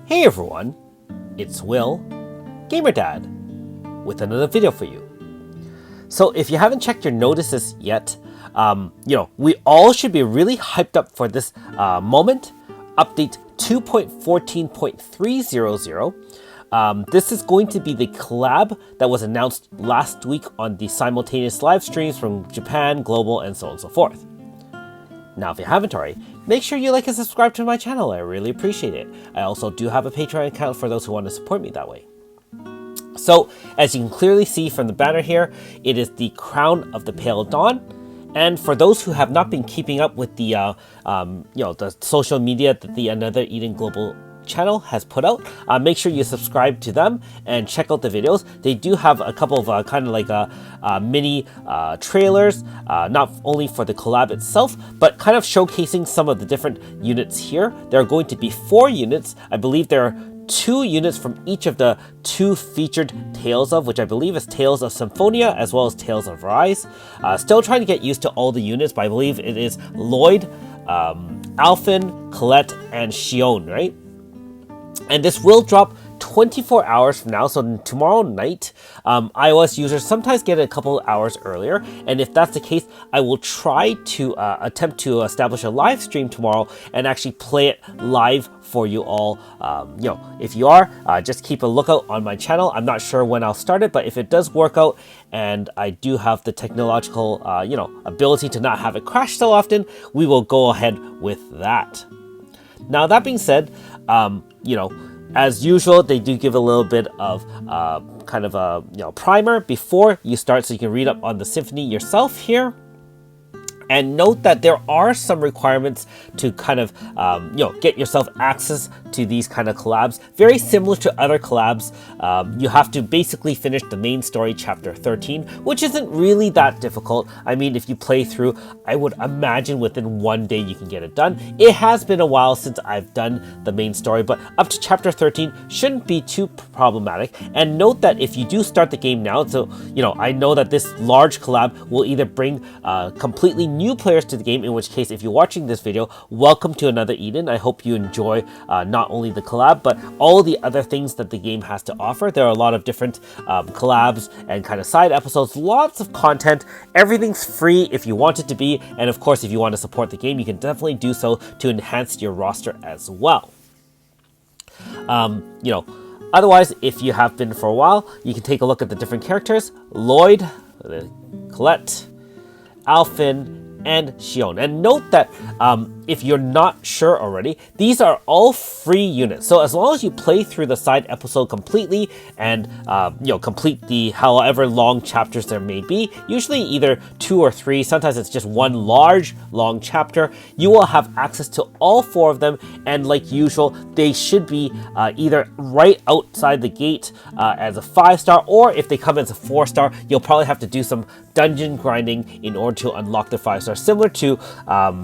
Hey everyone, it's Will, GamerDad, with another video for you. So if you haven't checked your notices yet, we all should be really hyped up for this moment. Update 2.14.300. This is going to be the collab that was announced last week on the simultaneous live streams from Japan, Global, and so on and so forth. Now, if you haven't already, make sure you like and subscribe to my channel. I really appreciate it. I also do have a Patreon account for those who want to support me that way. So, as you can clearly see from the banner here, it is the Crown of the Pale Dawn. And for those who have not been keeping up with the, the social media that the Another Eden Global channel has put out, make sure you subscribe to them and check out the videos. They do have a couple of mini trailers, not only for the collab itself, but kind of showcasing some of the different units here. There are going to be 4 units. I believe there are 2 units from each of the 2 featured Tales of, which I believe is Tales of Symphonia as well as Tales of Rise. Still trying to get used to all the units, but I believe it is Lloyd, Alphen, Colette, and Shion, right? And this will drop 24 hours from now, so tomorrow night. iOS users sometimes get it a couple hours earlier, and if that's the case, I will try to attempt to establish a live stream tomorrow and actually play it live for you all. If you are, just keep a lookout on my channel. I'm not sure when I'll start it, but if it does work out and I do have the technological, ability to not have it crash so often, we will go ahead with that. Now, that being said, as usual, they do give a little bit of primer before you start, so you can read up on the Symphony yourself here. And note that there are some requirements to kind of, get yourself access to these kind of collabs. Very similar to other collabs, you have to basically finish the main story, chapter 13, which isn't really that difficult. I mean, if you play through, I would imagine within 1 day you can get it done. It has been a while since I've done the main story, but up to chapter 13 shouldn't be too problematic. And note that if you do start the game now, so, I know that this large collab will either bring completely new players to the game, in which case, if you're watching this video, welcome to Another Eden. I hope you enjoy not only the collab, but all the other things that the game has to offer. There are a lot of different collabs and kind of side episodes, lots of content. Everything's free if you want it to be, and of course, if you want to support the game, you can definitely do so to enhance your roster as well. Otherwise, if you have been for a while, you can take a look at the different characters: Lloyd, Colette, Alphen, and Shion. And note that if you're not sure already, these are all free units. So as long as you play through the side episode completely and complete the however long chapters there may be, usually either 2 or 3, sometimes it's just one long chapter, you will have access to all 4 of them. And like usual, they should be either right outside the gate as a 5-star, or if they come as a 4-star, you'll probably have to do some dungeon grinding in order to unlock the 5-star, similar to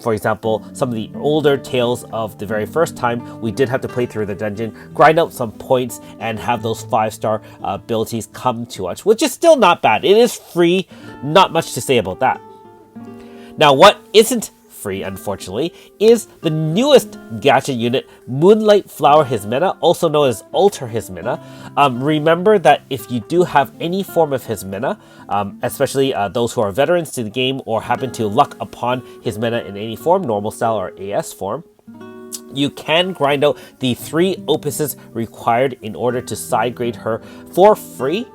for example, some of the older Tales of the very first time. We did have to play through the dungeon, grind out some points, and have those 5-star abilities come to us, which is still not bad. It is free, not much to say about that. Now, what isn't free, unfortunately, is the newest gacha unit, Moonlight Flower Hismena, also known as Alter Hismena. Remember that if you do have any form of Hismena, especially those who are veterans to the game or happen to luck upon Hismena in any form, normal style or AS form, you can grind out the 3 opuses required in order to side grade her for free.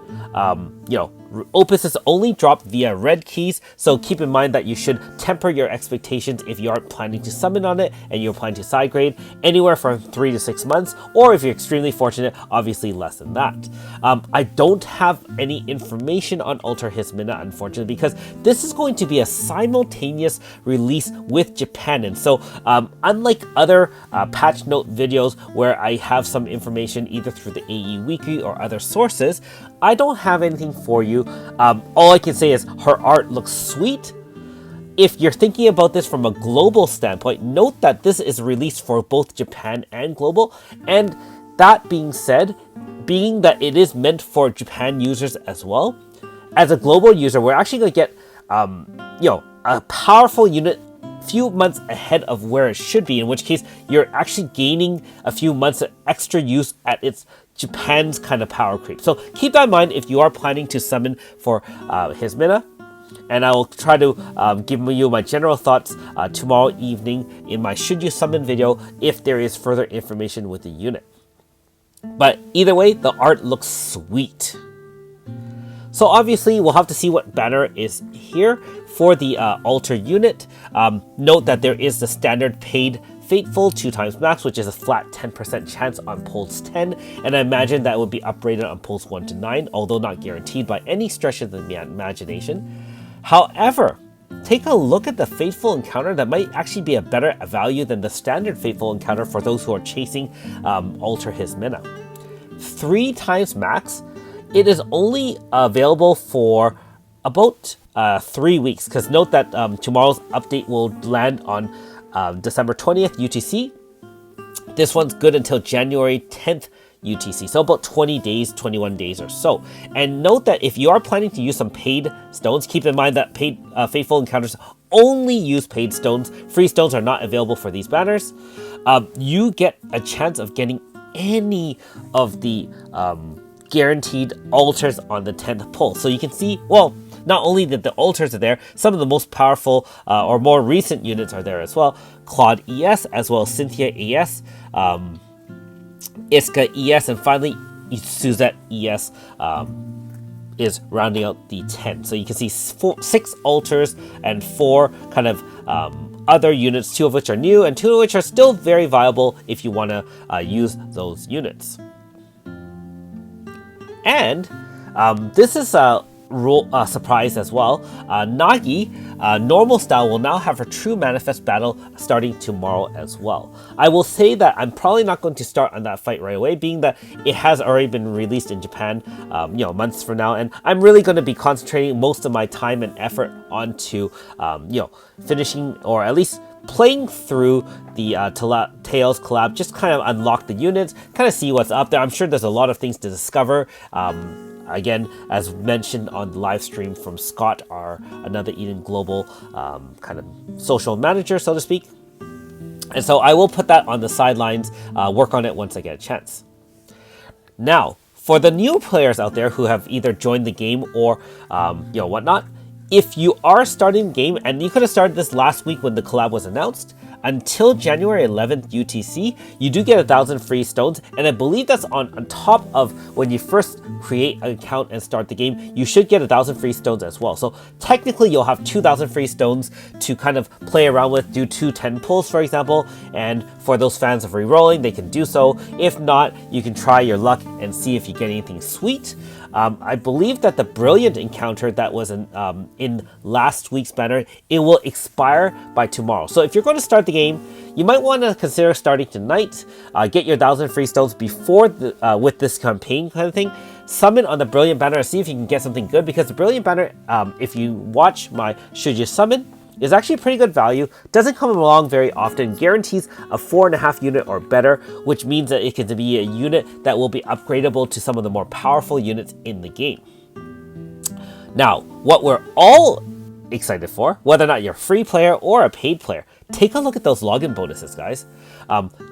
Opuses only drop via red keys, so keep in mind that you should temper your expectations if you aren't planning to summon on it and you're planning to side grade anywhere from 3 to 6 months, or if you're extremely fortunate, obviously less than that. I don't have any information on Alter Hismena, unfortunately, because this is going to be a simultaneous release with Japan, and so unlike other patch note videos where I have some information either through the AE Weekly or other sources, I don't have anything for you. All I can say is her art looks sweet. If you're thinking about this from a global standpoint, note that this is released for both Japan and global. And that being said, being that it is meant for Japan users as well, as a global user, we're actually going to get, a powerful unit few months ahead of where it should be, in which case you're actually gaining a few months of extra use at its Japan's kind of power creep. So keep that in mind if you are planning to summon for his Mina. And I will try to give you my general thoughts tomorrow evening in my Should You Summon video if there is further information with the unit. But either way, the art looks sweet. So obviously, we'll have to see what banner is here for the altar unit. Note that there is the standard paid Fateful 2 times max, which is a flat 10% chance on pulls 10, and I imagine that would be upgraded on pulls 1 to 9, although not guaranteed by any stretch of the imagination. However, take a look at the Fateful encounter. That might actually be a better value than the standard Fateful encounter for those who are chasing Alter His Mina. 3 times max, it is only available for about 3 weeks, because note that tomorrow's update will land on December 20th UTC. This one's good until January 10th UTC, so about 20 days, 21 days or so. And note that if you are planning to use some paid stones, keep in mind that paid Faithful encounters only use paid stones. Free stones are not available for these banners. You get a chance of getting any of the guaranteed altars on the 10th pull. So you can see, well, not only that the altars are there, some of the most powerful or more recent units are there as well. Claude ES, as well as Cynthia ES, Iska ES, and finally Suzette ES is rounding out the 10. So you can see 6 altars and 4 kind of other units, 2 of which are new and 2 of which are still very viable if you want to use those units. And this is a surprise as well. Nagi, normal style, will now have her true manifest battle starting tomorrow as well. I will say that I'm probably not going to start on that fight right away, being that it has already been released in Japan, months from now, and I'm really going to be concentrating most of my time and effort onto, finishing or at least playing through the Tails collab, just kind of unlock the units, kind of see what's up there. I'm sure there's a lot of things to discover. Again, as mentioned on the live stream from Scott, our another Eden Global kind of social manager, so to speak. And so I will put that on the sidelines, work on it once I get a chance. Now, for the new players out there who have either joined the game or whatnot, if you are starting the game, and you could have started this last week when the collab was announced, until January 11th UTC, you do get 1,000 free stones, and I believe that's on top of when you first create an account and start the game, you should get 1,000 free stones as well. So technically you'll have 2,000 free stones to kind of play around with, do 2 10 pulls for example, and for those fans of rerolling, they can do so. If not, you can try your luck and see if you get anything sweet. I believe that the Brilliant encounter that was in last week's banner, it will expire by tomorrow. So if you're going to start the game, you might want to consider starting tonight. Get your 1,000 free stones before with this campaign kind of thing. Summon on the Brilliant banner and see if you can get something good, because the Brilliant banner, if you watch my Should You Summon, is actually a pretty good value. Doesn't come along very often. Guarantees a 4.5 unit or better, which means that it can be a unit that will be upgradable to some of the more powerful units in the game. Now, what we're all excited for, whether or not you're a free player or a paid player, take a look at those login bonuses, guys.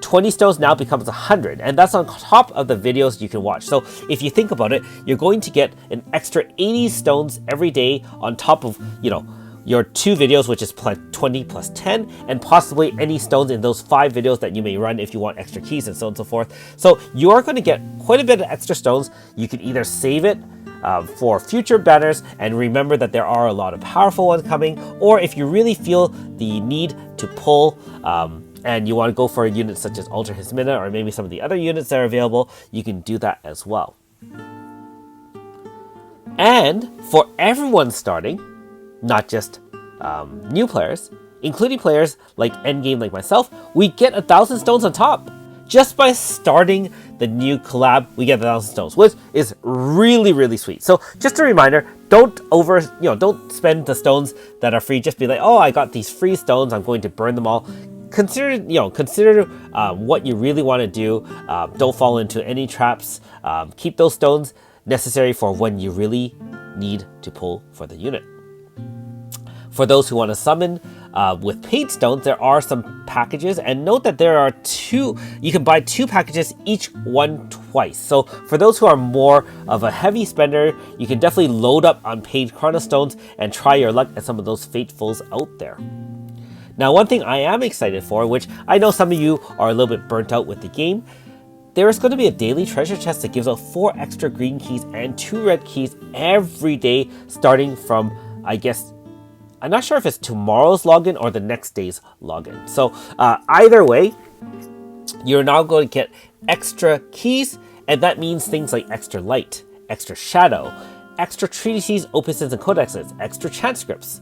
20 stones now becomes 100, and that's on top of the videos you can watch. So if you think about it, you're going to get an extra 80 stones every day on top of, your 2 videos, which is 20 plus 10, and possibly any stones in those 5 videos that you may run if you want extra keys and so on and so forth. So you are going to get quite a bit of extra stones. You can either save it for future banners, and remember that there are a lot of powerful ones coming, or if you really feel the need to pull and you want to go for a unit such as Alter His Mina or maybe some of the other units that are available, you can do that as well. And for everyone starting, not just new players, including players like Endgame like myself, we get 1,000 stones on top. Just by starting the new collab, we get 1,000 stones, which is really, really sweet. So just a reminder, don't spend the stones that are free. Just be like, oh, I got these free stones, I'm going to burn them all. Consider what you really want to do. Don't fall into any traps. Keep those stones necessary for when you really need to pull for the unit. For those who want to summon with paid stones, there are some packages, and note that there are you can buy 2 packages, each one twice. So for those who are more of a heavy spender, you can definitely load up on paid chronostones and try your luck at some of those fatefuls out there. Now, one thing I am excited for, which I know some of you are a little bit burnt out with the game, there is going to be a daily treasure chest that gives out 4 extra green keys and 2 red keys every day, starting from, I guess, I'm not sure if it's tomorrow's login or the next day's login. So either way, you're now going to get extra keys, and that means things like extra light, extra shadow, extra treatises, opuses, and codexes, extra transcripts.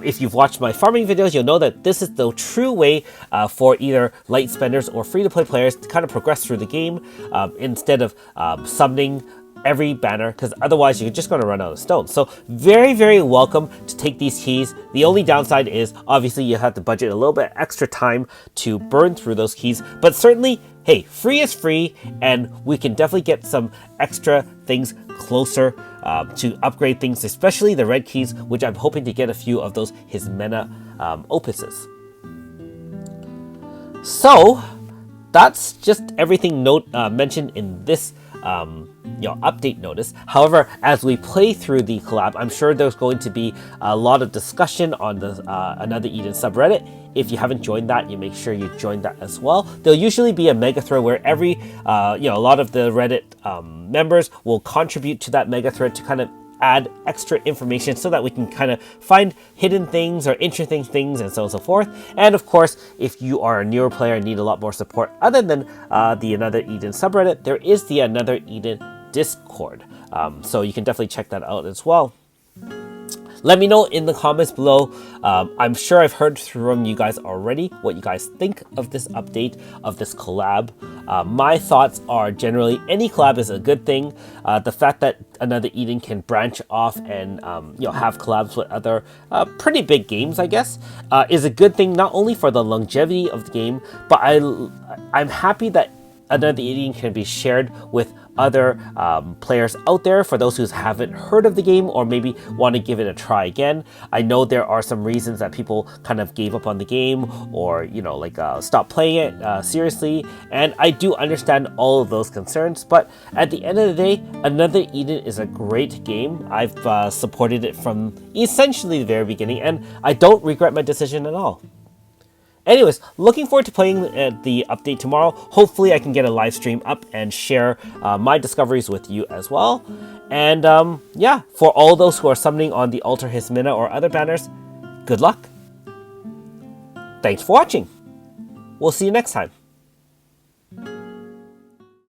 If you've watched my farming videos, you'll know that this is the true way for either light spenders or free-to-play players to kind of progress through the game instead of summoning every banner, because otherwise you're just going to run out of stones. So very, very welcome to take these keys. The only downside is obviously you have to budget a little bit extra time to burn through those keys, but certainly, hey, free is free, and we can definitely get some extra things closer to upgrade things, especially the red keys, which I'm hoping to get a few of those Hysmena opuses. So that's just everything mentioned in this update notice. However, as we play through the collab, I'm sure there's going to be a lot of discussion on the Another Eden subreddit. If you haven't joined that, you make sure you join that as well. There'll usually be a mega thread where every a lot of the Reddit members will contribute to that mega thread to kind of add extra information so that we can kind of find hidden things or interesting things and so on and so forth. And of course, if you are a newer player and need a lot more support other than the Another Eden subreddit, there is the Another Eden Discord. So you can definitely check that out as well. Let me know in the comments below. I'm sure I've heard from you guys already what you guys think of this update, of this collab. My thoughts are generally any collab is a good thing. The fact that Another Eden can branch off and have collabs with other pretty big games, I guess, is a good thing, not only for the longevity of the game, but I'm happy that Another Eden can be shared with other players out there, for those who haven't heard of the game or maybe want to give it a try again. I know there are some reasons that people kind of gave up on the game or stopped playing it seriously, and I do understand all of those concerns, but at the end of the day, Another Eden is a great game. I've supported it from essentially the very beginning, and I don't regret my decision at all. Anyways, looking forward to playing the update tomorrow. Hopefully I can get a live stream up and share my discoveries with you as well. And for all those who are summoning on the Altar Hysmena or other banners, good luck. Thanks for watching. We'll see you next time.